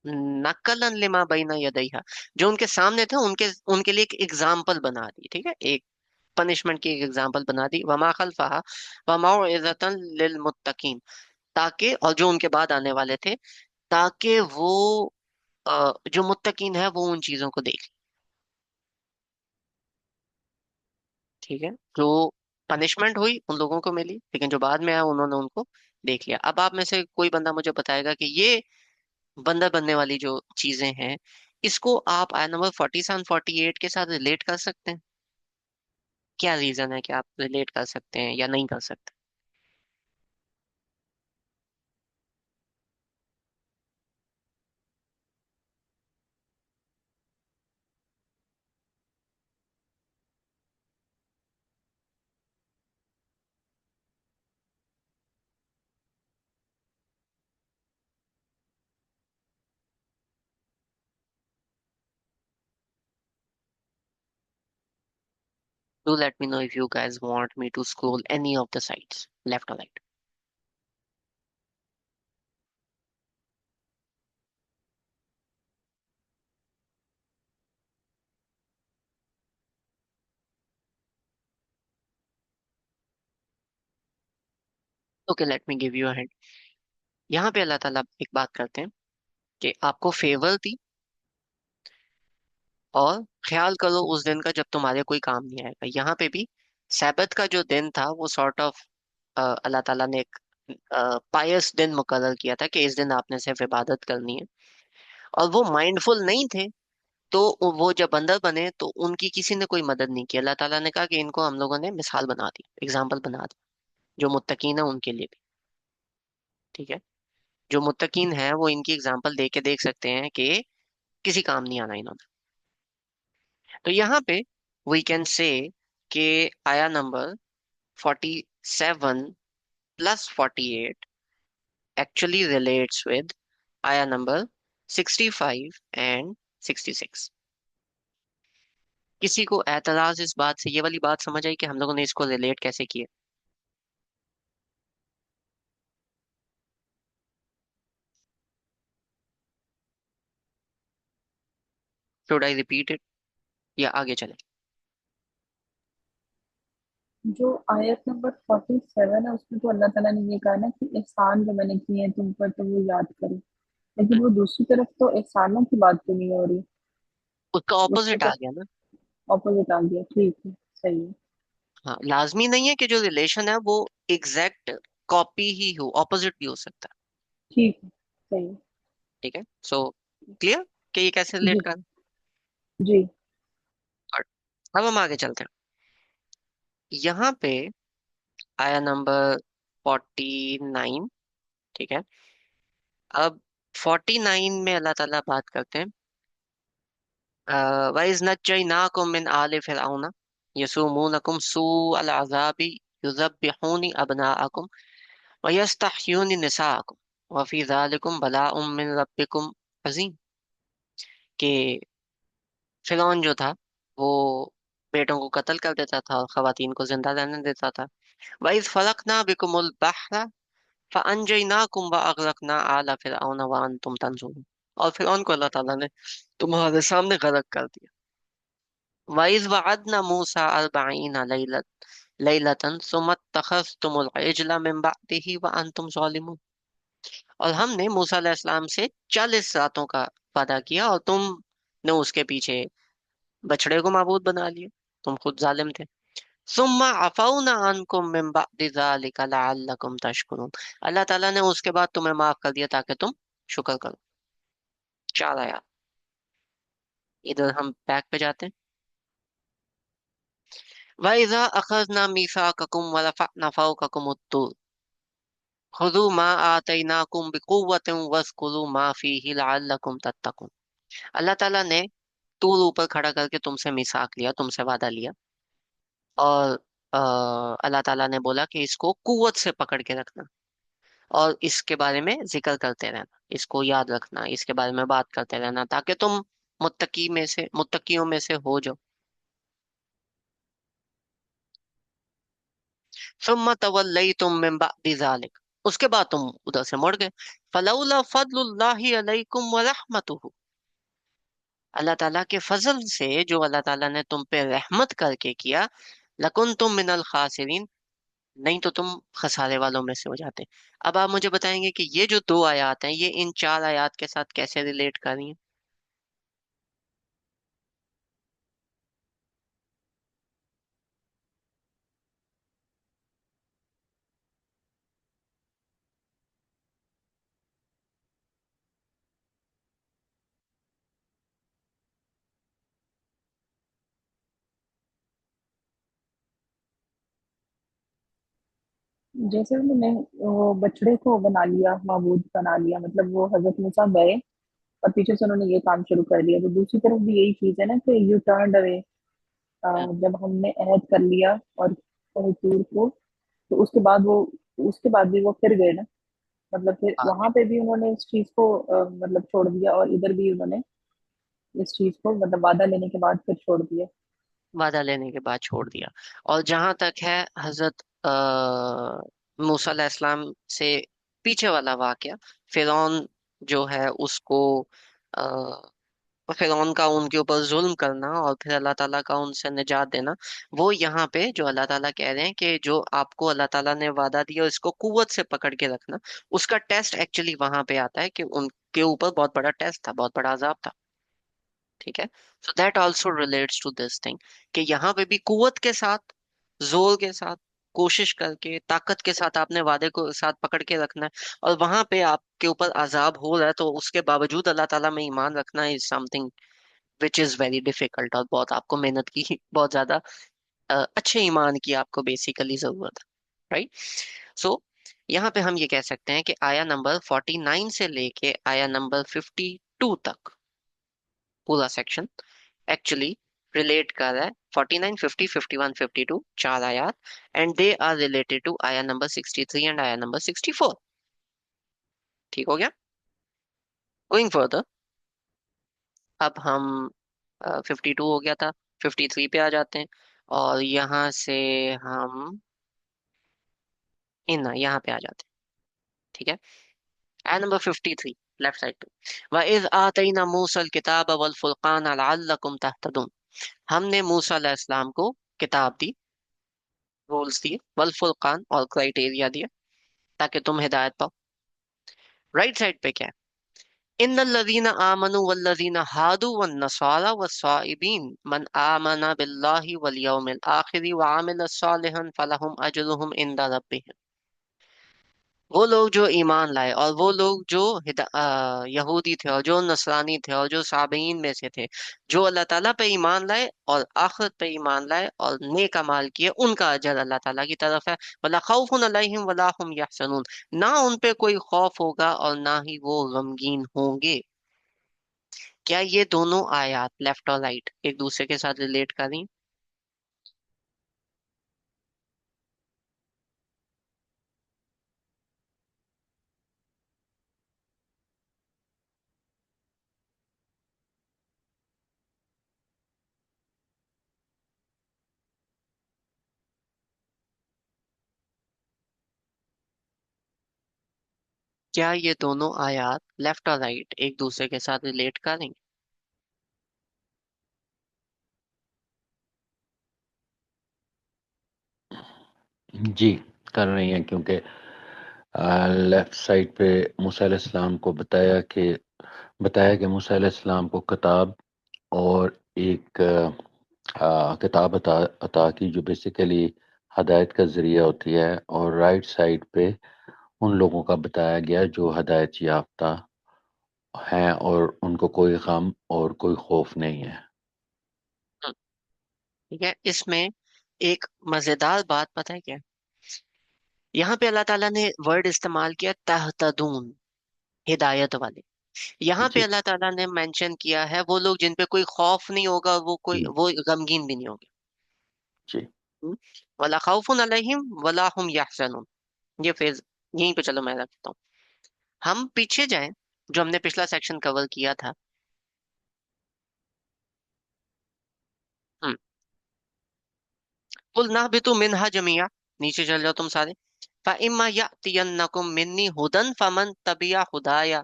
S1: नकलन लिमा बैना यदैहा, जो उनके सामने थे, उनके उनके लिए एक एग्जाम्पल बना दी। ठीक है, एक पनिशमेंट की एक एग्जाम्पल बना दी। वमा खल्फहा व मौइज़तन लिल मुत्तकीन, ताकि, और जो उनके बाद आने वाले थे, ताकि वो जो मुत्तकीन है वो उन चीजों को देख। ठीक है, जो पनिशमेंट हुई उन लोगों को मिली, लेकिन जो बाद में आया उन्होंने उनको देख लिया। अब आप में से कोई बंदा मुझे बताएगा कि ये बंदर बनने वाली जो चीजें हैं, इसको आप आया नंबर 47 48 के साथ रिलेट कर सकते हैं? क्या रीजन है कि आप रिलेट कर सकते हैं या नहीं कर सकते? Do let me know if you guys want me to scroll any of the sites, left or right. Okay, let me give you a hint. यहाँ पे अल्लाह ताला एक बात करते हैं कि आपको फेवर दी, और ख्याल करो उस दिन का जब तुम्हारे कोई काम नहीं आएगा। यहाँ पे भी सैबत का जो दिन था वो सॉर्ट ऑफ अल्लाह ताला ने एक पायस दिन मुकर्रर किया था कि इस दिन आपने सिर्फ इबादत करनी है, और वो माइंडफुल नहीं थे। तो वो जब बंदर बने तो उनकी किसी ने कोई मदद नहीं की। अल्लाह ताला ने कहा कि इनको हम लोगों ने मिसाल बना दी, एग्जाम्पल बना दी, जो मुत्तकीन है उनके लिए भी। ठीक है, जो मुत्तकीन है वो इनकी एग्जाम्पल दे के देख सकते हैं कि किसी काम नहीं आना इन्होंने। तो यहाँ पे वी कैन से कि आया number 47 plus 48 actually relates with ayah number 65 and 66। किसी को एतराज इस बात से, ये वाली बात समझ आई कि हम लोगों ने इसको रिलेट कैसे किया? शुड आई रिपीट इट या आगे चले?
S2: जो आयत नंबर 47 है उसमें तो अल्लाह ताला ने ये कहा ना कि एहसान जो मैंने किए हैं तुम पर तो वो याद करो। लेकिन
S1: हम्म,
S2: वो दूसरी तरफ तो एहसानों की बात तो नहीं हो रही।
S1: उसका
S2: उसमें
S1: ऑपोजिट
S2: तो
S1: आ गया ना।
S2: ऑपोजिट आ गया। ठीक है, सही है।
S1: हाँ, लाजमी नहीं है कि जो रिलेशन है वो एग्जैक्ट कॉपी ही हो, ऑपोजिट भी हो सकता है।
S2: ठीक है, सही है।
S1: ठीक है, सो क्लियर कि ये कैसे रिलेट
S2: जी।
S1: कर।
S2: जी।
S1: अब हम आगे चलते हैं। यहाँ पे आया नंबर 49। ठीक है, अब 49 में अल्लाह ताला बात करते हैं, वाइज नज्जयनाकुम मिन आले फिरऔना, यसुमूनकुम सू अल अज़ाबी युज़ब्बिहून अबनाअकुम व यस्तहयून निसाअकुम व फी ज़ालिकुम बलाउम मिन रब्बिकुम अज़ीम। कि फिरौन जो था वो बेटों को कत्ल कर देता था और खवातीन को जिंदा रहने देता था। वइज़ फलकना बिकुमुल बहरा फअनजयनाकुम व अगरकना आला फिरऔन व अंतुम तंजुरून। और फिरौन को अल्लाह ताला ने तुम्हारे सामने गर्क कर दिया। वइज़ वअदना मूसा अर्बईना लैलतन सुम्मा तखज़्तुमुल इजला मिन बअदिही व अंतुम ज़ालिमून। और हमने मूसा अलैहिस्सलाम से 40 रातों का वादा किया और तुमने उसके पीछे बछड़े को माबूद बना लिया। तुम खुद जालिम थे। सुम्मा अफौना अन्कुम मिन बअदि ज़ालिका लअल्लकुम तशकुरून। अल्लाह ताला ने उसके बाद तुम्हें माफ कर दिया ताकि तुम शुक्र करो। 4 आया। इधर हम बैक पे जाते हैं। वइज़ा अखज़ना मीसाककुम व रफ़अना फ़ौक़कुमुत तूर खुज़ू मा आतैनाकुम बिकुव्वतिन वज़कुरू मा फ़ीहि लअल्लकुम तत्तक़ून। अल्लाह ताला ने तूर ऊपर खड़ा करके तुमसे मीसाक लिया, तुमसे वादा लिया। और अल्लाह ताला ने बोला कि इसको कुव्वत से पकड़ के रखना और इसके बारे में जिक्र करते रहना, इसको याद रखना, इसके बारे में बात करते रहना ताकि तुम मुत्तकियों में से हो जाओ। सुम्मा तवल्लैतुम मिन बअदि ज़ालिक। उसके बाद तुम उधर से मुड़ गए। फलौला फद्लुल्लाहि अलैकुम व रहमतुहु। अल्लाह ताला के फजल से जो अल्लाह ताला ने तुम पे रहमत करके किया, लकुंतुम मिनल खासिरीन, नहीं तो तुम खसारे वालों में से हो जाते। अब आप मुझे बताएंगे कि ये जो 2 आयत हैं ये इन 4 आयत के साथ कैसे रिलेट कर रही हैं।
S2: जैसे उन्होंने वो बछड़े को बना लिया, माबूद बना लिया, मतलब वो हजरत मूसा गए और पीछे से उन्होंने ये काम शुरू कर दिया। तो दूसरी तरफ भी यही चीज है ना कि यू टर्न अवे।
S1: हम्म,
S2: जब हमने अहद कर लिया और तूर को, तो उसके बाद भी वो फिर गए ना। मतलब फिर
S1: हाँ,
S2: वहां पे भी उन्होंने इस चीज को मतलब छोड़ दिया, और इधर भी उन्होंने इस चीज को मतलब वादा लेने के बाद फिर छोड़ दिया।
S1: वादा लेने के बाद छोड़ दिया। और जहां तक है हजरत मूसा अलैहिस्सलाम से पीछे वाला वाकया, फिरौन जो है उसको फिरौन का उनके ऊपर जुल्म करना और फिर अल्लाह ताला का उनसे निजात देना, वो यहाँ पे जो अल्लाह ताला कह रहे हैं कि जो आपको अल्लाह ताला ने वादा दिया इसको कुव्वत से पकड़ के रखना, उसका टेस्ट एक्चुअली वहां पे आता है कि उनके ऊपर बहुत बड़ा टेस्ट था, बहुत बड़ा अजाब था। ठीक है। So that also relates to this thing कि यहाँ पे भी कुव्वत के साथ, जोर के साथ, कोशिश करके, ताकत के साथ आपने वादे को साथ पकड़ के रखना है। और वहां पे आपके ऊपर अजाब हो रहा है तो उसके बावजूद अल्लाह ताला में ईमान रखना is something which is very difficult, और बहुत आपको मेहनत की, बहुत ज्यादा अच्छे ईमान की आपको बेसिकली जरूरत है। राइट। सो यहाँ पे हम ये कह सकते हैं कि आया नंबर 49 से लेके आया नंबर 52 तक पूरा सेक्शन एक्चुअली रिलेट कर रहा है 49, 50, 51, 52, 4 आयात। And they are related to आया नंबर 63 एंड आया नंबर 64। ठीक हो गया। गोइंग फर्दर, अब हम 52 हो गया था, 53 पे आ जाते हैं। और यहाँ से हम इन यहाँ पे आ जाते हैं। ठीक है। आया नंबर 53, लेफ्ट साइड पे। वइज़ आतैना मूसल किताब वल फुरकान लअल्लकुम तहतदून। हमने मूसा अलैहिस्सलाम को किताब दी, रूल्स दिए, वल फुरकान और क्राइटेरिया दिया ताकि तुम हिदायत पाओ। राइट साइड पे क्या है? इन लजीना आमनु वल्लजीना हादू वन नसारा वस्साइबीन मन आमना बिल्लाहि वल यौमिल आखिरी व आमिल सालिहन फलहुम अजरुहुम इंदा रब्बिहिम। वो लोग जो ईमान लाए और वो लोग जो यहूदी थे और जो नसरानी थे और जो साबईन में से थे, जो अल्लाह ताला पे ईमान लाए और आखिरत पे ईमान लाए और नेक अमाल किए, उनका अजर अल्लाह ताला की तरफ है। वला खौफुन अलैहिम वला हुम यहज़नून। ना उन पे कोई खौफ होगा और ना ही वो गमगीन होंगे। क्या ये दोनों आयत लेफ्ट और राइट एक दूसरे के साथ रिलेट करें? क्या ये दोनों आयात लेफ्ट और राइट एक दूसरे के साथ रिलेट करेंगे?
S3: जी, कर रही हैं, क्योंकि लेफ्ट साइड पे मूसा अलैहिस्सलाम को बताया कि मूसा अलैहिस्सलाम को किताब और एक किताब अता की, जो बेसिकली हदायत का ज़रिया होती है, और राइट साइड पे उन लोगों का बताया गया जो हदायत याफ्ता हैं और उनको कोई गम और कोई खौफ नहीं है।
S1: हम्म, ठीक है। इसमें एक मजेदार बात पता है क्या है? यहाँ पे अल्लाह ताला ने वर्ड इस्तेमाल किया तहतदून, हिदायत वाले। यहाँ पे
S3: जी।
S1: अल्लाह ताला ने मेंशन किया है वो लोग जिन पे कोई खौफ नहीं होगा,
S3: जी।
S1: वो गमगीन भी नहीं होंगे।
S3: जी।
S1: हम्म? वला खौफुन अलैहिम वला हुम यहज़नून। ये फेज यहीं पे चलो मैं रखता हूँ। हम पीछे जाएं, जो हमने पिछला सेक्शन कवर किया था। हम्म कुल नहबितु मिनहा जमिया, नीचे चल जाओ तुम सारे। फइम्मा यातियन्नकुम मिन्नी हुदन फमन तबिया हुदाया,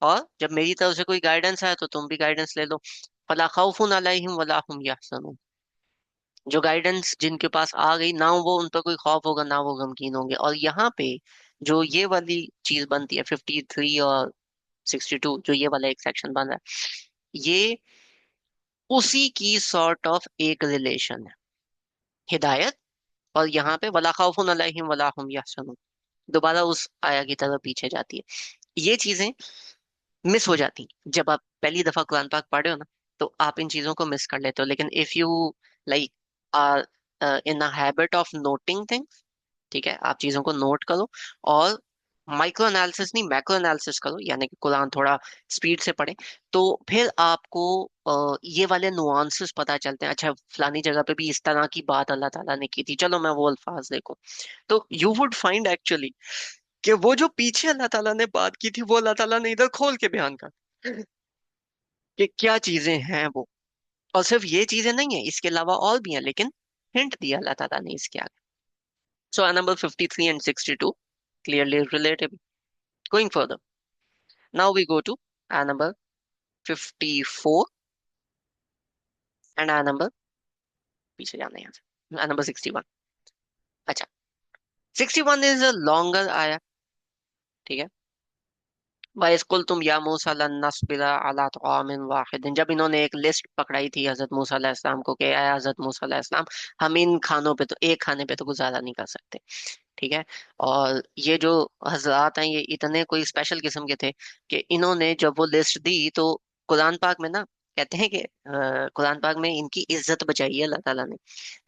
S1: और जब मेरी तरफ से कोई गाइडेंस आए तो तुम भी गाइडेंस ले लो। फला खौफुन अलैहिम वला हुम यहज़नून। जो गाइडेंस जिनके पास आ गई ना, वो उन पर कोई खौफ होगा ना वो गमगीन होंगे। और यहाँ पे जो ये वाली चीज बनती है 53 और 62, जो ये वाला एक सेक्शन बन रहा है, ये उसी की सॉर्ट ऑफ एक रिलेशन है, हिदायत। और यहाँ पे वला खौफुन अलैहिम वला हुम यहज़नून दोबारा उस आया की तरफ पीछे जाती है। ये चीजें मिस हो जाती जब आप पहली दफा कुरान पाक पढ़ रहे हो ना, तो आप इन चीजों को मिस कर लेते हो। लेकिन if you like are in a habit of noting things, ठीक है, आप चीजों को नोट करो और माइक्रो एनालिसिस नहीं मैक्रो एनालिसिस करो, यानी कि कुरान थोड़ा स्पीड से पढ़े, तो फिर आपको ये वाले नुआंसेस पता चलते हैं। अच्छा, फलानी जगह पे भी इस तरह की बात अल्लाह ताला ने की थी, चलो मैं वो अल्फाज देखूं। तो यू वुड फाइंड एक्चुअली कि वो जो पीछे अल्लाह ताला ने बात की थी, वो अल्लाह ताला ने इधर खोल के बयान कर कि क्या चीजें हैं वो। और सिर्फ ये चीजें नहीं है, इसके अलावा और भी हैं, लेकिन हिंट दिया अल्लाह ताला ने इसके आगे। So number 53 and 62 clearly relatable. Going further, now we go to number 54 and number, पीछे जाना है यहाँ से, नंबर 61। अच्छा, 61 इज अ लॉन्गर आया, ठीक है। वाइसकुल तुम या मूसा लन नस्बिरा अला तआमिन वाहिदिन, जब इन्होंने एक लिस्ट पकड़ाई थी हजरत मूसा अलैहिस्सलाम को, कि आया हजरत मूसा अलैहिस्सलाम, हम इन खानों पे तो एक खाने पे तो गुजारा नहीं कर सकते, ठीक है। और ये जो हजरात हैं ये इतने कोई स्पेशल किस्म के थे कि इन्होंने जब वो लिस्ट दी तो कुरान पाक में ना कहते हैं कि कुरान पाक में इनकी इज्जत बचाई है अल्लाह ताला ने।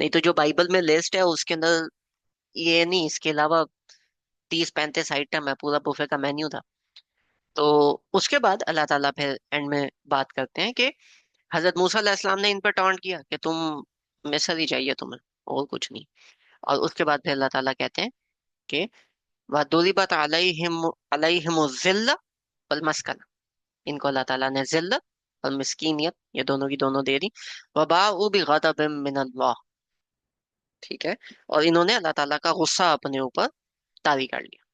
S1: नहीं तो जो बाइबल में लिस्ट है उसके अंदर ये नहीं, इसके अलावा 30-35 आइटम है, पूरा बुफे का मेन्यू था। तो उसके बाद अल्लाह ताला फिर एंड में बात करते हैं कि हजरत मूसा अलैहिस्सलाम ने इन पर टॉन्ट किया कि तुम मिस्र ही चाहिए तुम्हें, और कुछ नहीं। और उसके बाद फिर अल्लाह ताला कहते हैं कि वदुरिबत अलैहिमुज़्ज़िल्ला वल मस्कना, इनको अल्लाह ताला ने जिल्लत और मिस्कीनियत ये दोनों की दोनों दे दी। वबाउ बिगज़बिम मिनल्लाह, ठीक है। और इन्होंने अल्लाह ताला का गुस्सा अपने ऊपर तारी कर लिया।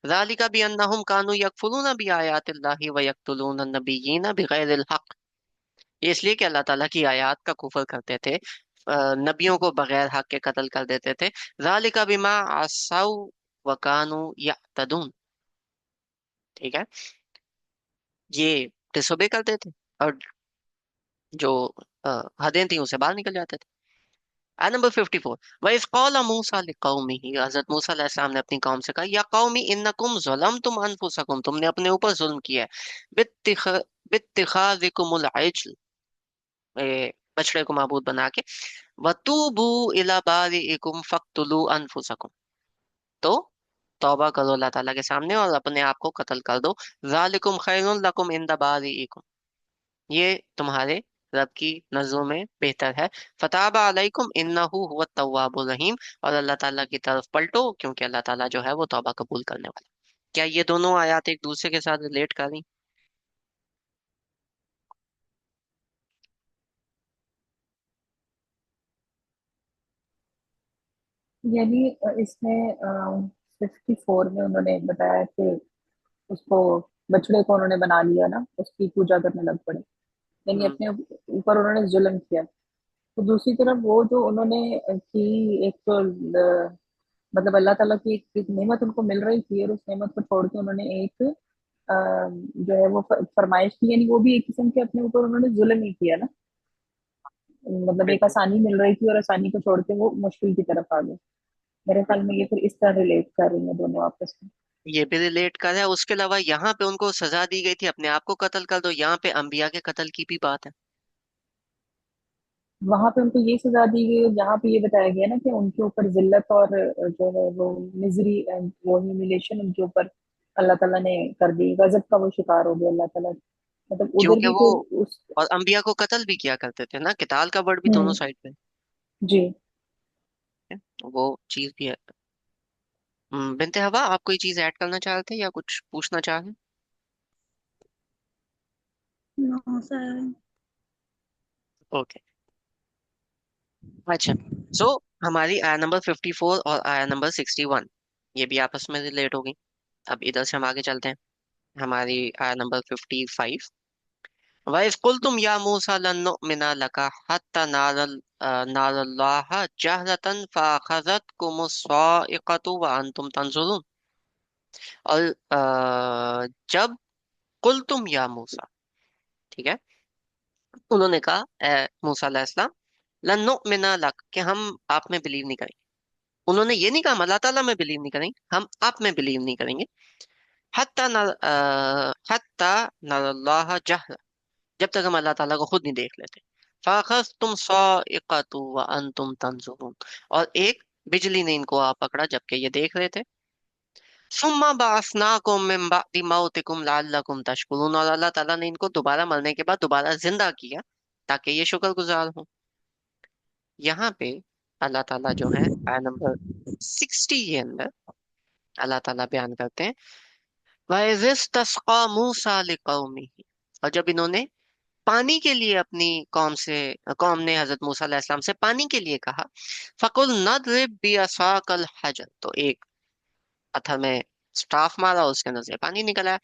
S1: ज़ालिका बिअन्नहुम कानू यकफुरूना बिआयातिल्लाहि व यक़्तुलून नबिय्यीना बिगैरिल हक़, ये इसलिए कि अल्लाह ताला की आयत का कुफर करते थे, नबियों को बगैर हक के कत्ल कर देते थे। ज़ालिका बिमा असौ व कानू यअतदून, ठीक है, ये डिसोबे करते थे और जो हदें थी उसे बाहर निकल जाते थे। आयत नंबर 54, वइज़ क़ाल मूसा लिक़ौमिही, हज़रत मूसा अलैहिस्सलाम ने अपनी कौम से कहा, या कौमी इन्नकुम ज़लमतुम अनफुसकुम, तुमने अपने ऊपर जुल्म किया है, बित्तिख बित्तिखाज़िकुमुल इज्ल, बछड़े को माबूद बना के, वतूबू इला बारिइकुम फक्तुलू अनफुसकुम, तो तौबा करो अल्लाह ताला के सामने और अपने आप को कत्ल कर दो। ज़ालिकुम खैरुन लकुम इंदा बारिइकुम, ये तुम्हारे रब की नजरों में बेहतर है। फताबा अलैकुम इन्नहु हुवत तव्वाबुर रहीम, और अल्लाह ताला की तरफ पलटो क्योंकि अल्लाह ताला जो है वो तौबा कबूल करने वाला। क्या ये दोनों आयत एक दूसरे के साथ रिलेट कर रही?
S2: यानी इसमें 54 में उन्होंने बताया कि उसको, बछड़े को उन्होंने बना लिया ना, उसकी पूजा करने लग पड़े, यानी
S1: हम्म।
S2: अपने ऊपर उन्होंने जुल्म किया। तो दूसरी तरफ वो जो उन्होंने की एक तो मतलब अल्लाह ताला की एक नेमत उनको मिल रही थी, और उस नेमत को छोड़ के उन्होंने एक जो है वो फरमाइश की, यानी वो भी एक किस्म के अपने ऊपर उन्होंने जुल्म ही किया ना। मतलब एक
S1: बिल्कुल।
S2: आसानी मिल रही थी और आसानी को छोड़ के वो मुश्किल की तरफ आ गए। मेरे ख्याल में ये फिर इस तरह रिलेट कर रही है दोनों आपस में।
S1: ये भी रिलेट कर रहा है। उसके अलावा यहाँ पे उनको सजा दी गई थी अपने आप को कत्ल कर दो, यहाँ पे अंबिया के कत्ल की भी बात है।
S2: वहां पे उनको ये सजा दी गई, और यहाँ पे ये बताया गया ना कि उनके ऊपर जिल्लत और जो है वो मिजरी एंड वो ह्यूमिलेशन उनके ऊपर अल्लाह ताला ने कर दी, गजब का वो शिकार हो गया अल्लाह ताला। मतलब उधर
S1: क्योंकि
S2: भी
S1: वो
S2: फिर उस।
S1: और अंबिया को कत्ल भी किया करते थे ना, किताल का वर्ड भी दोनों
S2: हम्म।
S1: साइड पे
S2: जी।
S1: है। वो चीज भी है। बिनते हवा, आप कोई चीज ऐड करना चाहते हैं या कुछ पूछना चाह रहे हैं?
S4: No sir.
S1: ओके। अच्छा। सो हमारी आया नंबर 54 और आया नंबर 61 ये भी आपस में रिलेट होगी। अब इधर से हम आगे चलते हैं। हमारी आया नंबर 55। वइस कुल्तुम या मूसा लन नुअमिना लका हत्ता नारल्लाह जहरतन फअखज़तकुमुस साइक़तु व अंतुम तंजुरून। और जब कुल्तुम या मूसा, ठीक है, उन्होंने कहा ए मूसा अलैहिस्सलाम, लन नुअमिना लक, कि हम आप में बिलीव नहीं करेंगे। उन्होंने ये नहीं कहा हम अल्लाह ताला में बिलीव नहीं करेंगे, हम आप में बिलीव नहीं करेंगे। हत्ता नरल्लाह जहरा, जब तक हम अल्लाह ताला को खुद नहीं देख लेते। फाखस तुम साइक़तु व अंतुम तंजुरून, और एक बिजली ने इनको आ पकड़ा जबकि ये देख रहे थे। सुम्मा बाअसनाकुम मिन बादि मौतिकुम लअल्लकुम तशकुरून, और अल्लाह ताला ने इनको दोबारा मरने के बाद दोबारा जिंदा किया ताकि ये शुक्रगुजार हो। यहाँ पे अल्लाह ताला जो है आया नंबर 60 के अंदर अल्लाह ताला बयान करते हैं, वइज़िस्तस्क़ा मूसा लिक़ौमिही, और जब इन्होंने पानी के लिए अपनी कौम ने हजरत मूसा अलैहिस्सलाम से पानी के लिए कहा, फकुल नदरिब बिअसाकल हजर, तो एक पत्थर में स्टाफ मारा, उसके अंदर से पानी निकला है।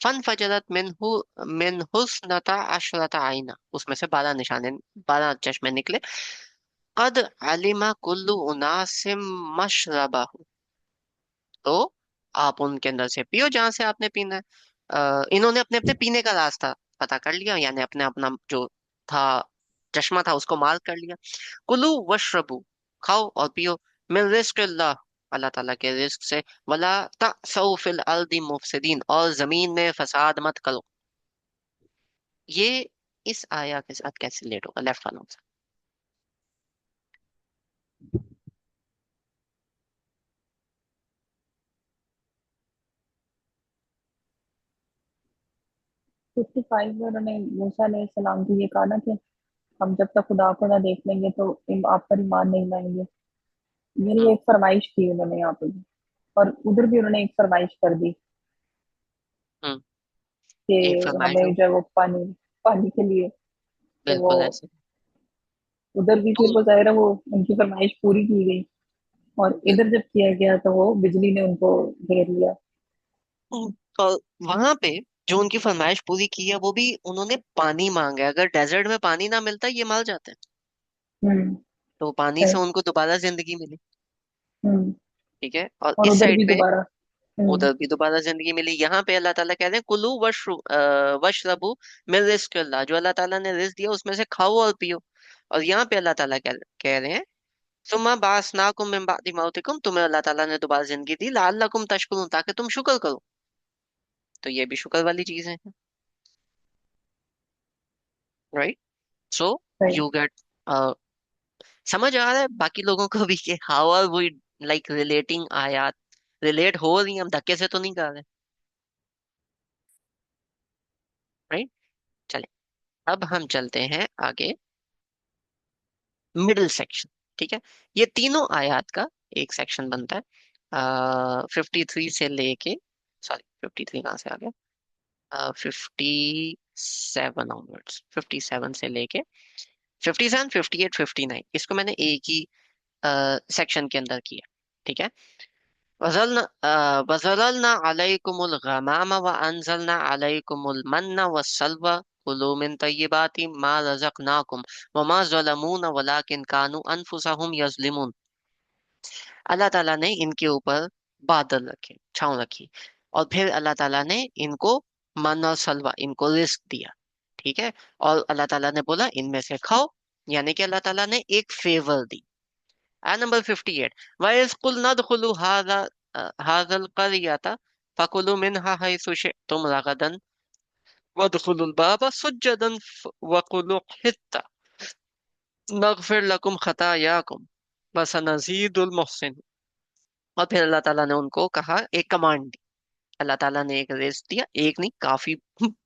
S1: फन फजरत मिन हुस्नता अशरता आइना, उसमें से 12 निशाने, 12 चश्मे निकले। कद अलिमा कुल्लु उनासिम मशरबहु, तो आप उनके अंदर से पियो जहां से आपने पीना है। इन्होंने अपने अपने पीने का रास्ता पता कर लिया, यानी अपने अपना जो था चश्मा था उसको मार्क कर लिया। कुलू वशरबू, खाओ और पियो, मिन रिस्क अल्लाह, अल्लाह ताला के रिस्क से। वला तअसौ फिल अर्दि मुफसिदीन, और जमीन में फसाद मत करो। ये इस आया के साथ कैसे रिलेट होगा, लेफ्ट वालों से?
S2: 55 में उन्होंने मूसा अलैहिस्सलाम को ये कहा ना कि हम जब तक खुदा को ना देख लेंगे तो आप पर ईमान नहीं लाएंगे। मेरी
S1: हम्म।
S2: एक फरमाइश की उन्होंने यहाँ पे भी, और उधर भी उन्होंने एक फरमाइश कर दी
S1: हम्म।
S2: कि
S1: एक फरमाइश
S2: हमें
S1: हो,
S2: जो है वो पानी, पानी के लिए। तो वो
S1: बिल्कुल ऐसे।
S2: उधर भी फिर
S1: तो
S2: वो जाहिर है वो उनकी फरमाइश पूरी की गई, और इधर जब किया गया तो वो बिजली ने उनको घेर लिया।
S1: और वहां पे जो उनकी फरमाइश पूरी की है वो भी उन्होंने पानी मांगा है। अगर डेजर्ट में पानी ना मिलता ये मर जाते हैं,
S2: हम्म।
S1: तो पानी से
S2: सही।
S1: उनको दोबारा जिंदगी मिली।
S2: हम्म।
S1: ठीक है, और
S2: और
S1: इस
S2: उधर
S1: साइड
S2: भी
S1: पे
S2: दोबारा। हम्म।
S1: उधर भी दोबारा जिंदगी मिली। यहाँ पे अल्लाह ताला कह रहे हैं कुलू वशरबू मिन रिस्क अल्लाह, जो अल्लाह ताला ने रिस्क दिया उसमें से खाओ और पियो। और यहाँ पे अल्लाह ताला कह रहे हैं सुम्मा बासनाकुम मिन बादि मौतिकुम, तुम्हें अल्लाह ताला ने दोबारा जिंदगी दी लअल्लकुम तशकुरून, ताकि तुम शुक्र करो। तो ये भी शुक्र वाली चीजें हैं, राइट? सो
S2: सही।
S1: यू गेट, समझ आ रहा है बाकी लोगों को भी कि how are we like relating आयात, रिलेट हो रही हैं, हम धक्के से तो नहीं कर रहे, राइट? चले, अब हम चलते हैं आगे, मिडिल सेक्शन। ठीक है, ये तीनों आयात का एक सेक्शन बनता है। 53 से लेके, सॉरी 53 कहाँ से आ गया, 57 ऑनवर्ड्स, 57 से लेके 57, 58, 59, इसको मैंने एक ही सेक्शन के अंदर किया। ठीक है, वज़ललना अलैकुमुल गमामा व अंज़लना अलैकुमुल मन्ना वस्सल्वा कुलू मिन तय्यिबाति मा रज़क़नाकुम वमा ज़लमूना वलाकिन कानू अनफुसहुम यज़लिमून। अल्लाह ताला ने इनके ऊपर बादल रखे, छांव रखी, और फिर अल्लाह ताला ने इनको मन और सलवा, इनको रिस्क दिया। ठीक है। और अल्लाह ताला ने बोला इनमें से खाओ, यानी कि अल्लाह ताला ने एक फेवर दी। आय नंबर 58, वइज़ कुलना दुखुलू हाज़ल क़रियता फकुलू मिन्हा हैसु शि'तुम रगदन वदखुलुल बाबा सुज्जदन वकुलू हित्ता नगफिर लकुम खतायाकुम वसनज़ीदुल मुहसिन। और फिर अल्लाह ताला ने उनको कहा, एक कमांड दी। अल्लाह ताला ने एक रिस्क दिया, एक नहीं काफी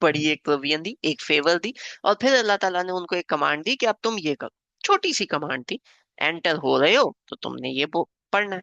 S1: बड़ी एक प्रोविजन दी, एक फेवर दी। और फिर अल्लाह ताला ने उनको एक कमांड दी कि अब तुम ये करो। छोटी सी कमांड थी, एंटर हो रहे हो तो तुमने ये पढ़ना है।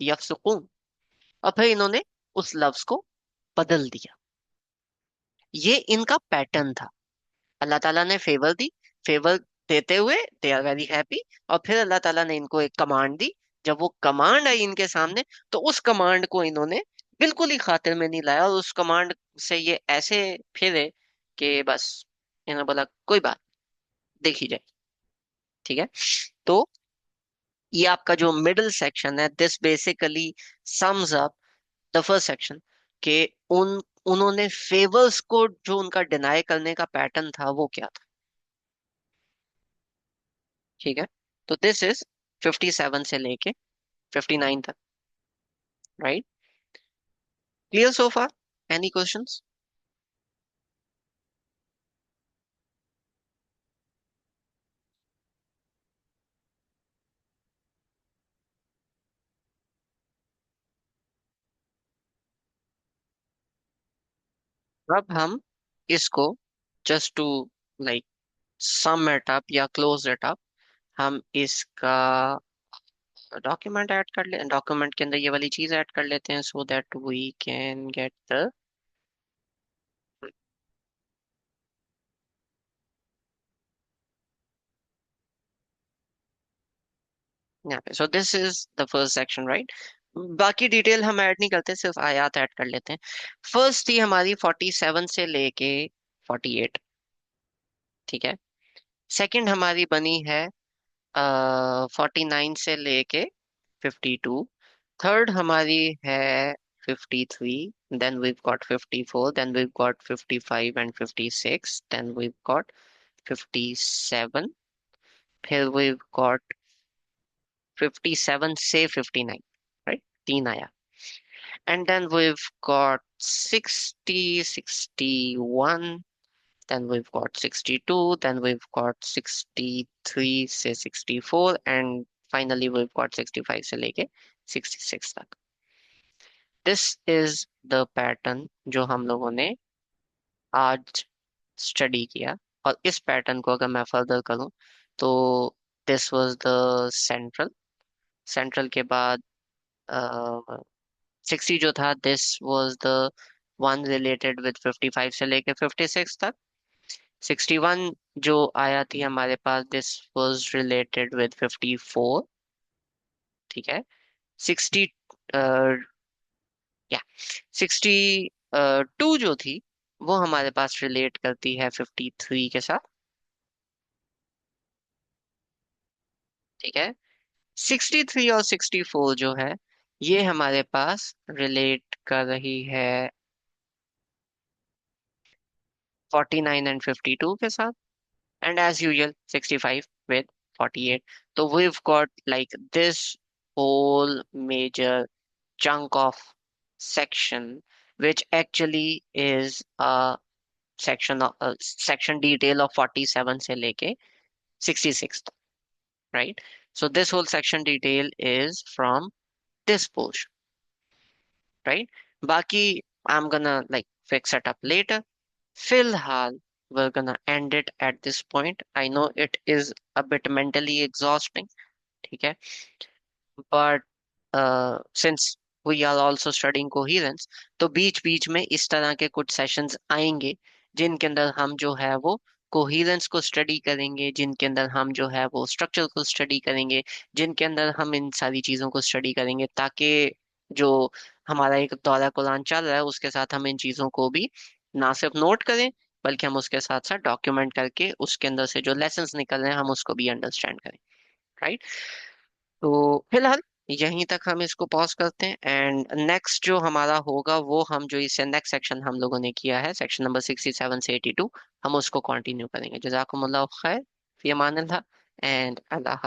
S1: यफसुकून। और फिर इन्होंने उस लफ्ज को बदल दिया। ये इनका पैटर्न था। अल्लाह ताला ने फेवर दी, फेवर देते हुए दे आर वेरी हैप्पी, और फिर अल्लाह ताला ने इनको एक कमांड दी। जब वो कमांड आई इनके सामने, तो उस कमांड को इन्होंने बिल्कुल ही खातिर में नहीं लाया, और उस कमांड से ये ऐसे फिरे कि बस इन्होंने बोला कोई बात देखी जाए। ठीक है। तो ये आपका जो मिडिल सेक्शन है, this basically sums up the first section, के उन उन्होंने फेवर्स को, जो उनका डिनाई करने का पैटर्न था, वो क्या था। ठीक है। तो दिस इज 57 से लेके 59 तक, right. Clear so far? Any questions? अब हम इसको just to like sum it up या क्लोज इट अप, हम इसका डॉक्यूमेंट ऐड कर ले, डॉक्यूमेंट के अंदर ये वाली चीज ऐड कर लेते हैं so that we can get the यहाँ पे। So this is the first section, right. बाकी डिटेल हम ऐड नहीं करते, सिर्फ आयात ऐड कर लेते हैं। फर्स्ट थी हमारी 47 से लेके 48। ठीक है। सेकंड हमारी बनी है 49 से लेके 52। थर्ड हमारी है 53। Then we've got 54, then we've got 55 and 56, then we've got 57, फिर we've got 57 से 59, राइट, तीन आया। And then we've got 60, 61, then we've got 62, then we've got 63 से 64, and finally we've got 65 से लेके 66 तक। दिस इज द पैटर्न जो हम लोगों ने आज स्टडी किया। और इस पैटर्न को अगर मैं फर्दर करूं, तो this was the central. Central के बाद 60 जो था, this was the one related with 55 से लेके 56 तक। 61 जो आया थी हमारे पास, दिस वाज रिलेटेड विद 54। ठीक है। 60 या 62 जो थी, वो हमारे पास रिलेट करती है 53 के साथ। ठीक है। 63 और 64 जो है, ये हमारे पास रिलेट कर रही है 49 एंड 52 के साथ, एंड एज यूजुअल 65 with 48। तो we've got like this whole major chunk of section, which actually is a section detail of 47 से लेके 66 तक, right? So this whole section detail is from this portion, right? Baki, I'm gonna like fix it up later. फिलहाल we're gonna end it at this point. I know it is a bit mentally exhausting, ठीक है, but since we are also studying coherence. तो बीच बीच में इस तरह के कुछ सेशंस आएंगे जिनके अंदर हम जो है वो कोहिरेंस को स्टडी करेंगे, जिनके अंदर हम जो है वो स्ट्रक्चर को स्टडी करेंगे, जिनके अंदर हम इन सारी चीजों को स्टडी करेंगे, ताकि जो हमारा एक दौरा कुरान चल रहा है उसके साथ हम इन चीजों को भी ना सिर्फ नोट करें, बल्कि हम उसके साथ साथ डॉक्यूमेंट करके उसके अंदर से जो लेसन्स निकल रहे हैं हम उसको भी अंडरस्टैंड करें। राइट। तो फिलहाल यहीं तक हम इसको पॉज करते हैं, एंड नेक्स्ट जो हमारा होगा वो हम जो इसे नेक्स्ट सेक्शन हम लोगों ने किया है, सेक्शन नंबर 67 से 82, हम उसको कंटिन्यू करेंगे। जज़ाकुमुल्लाह खैर, फी अमानिल्लाह, एंड अल्लाह।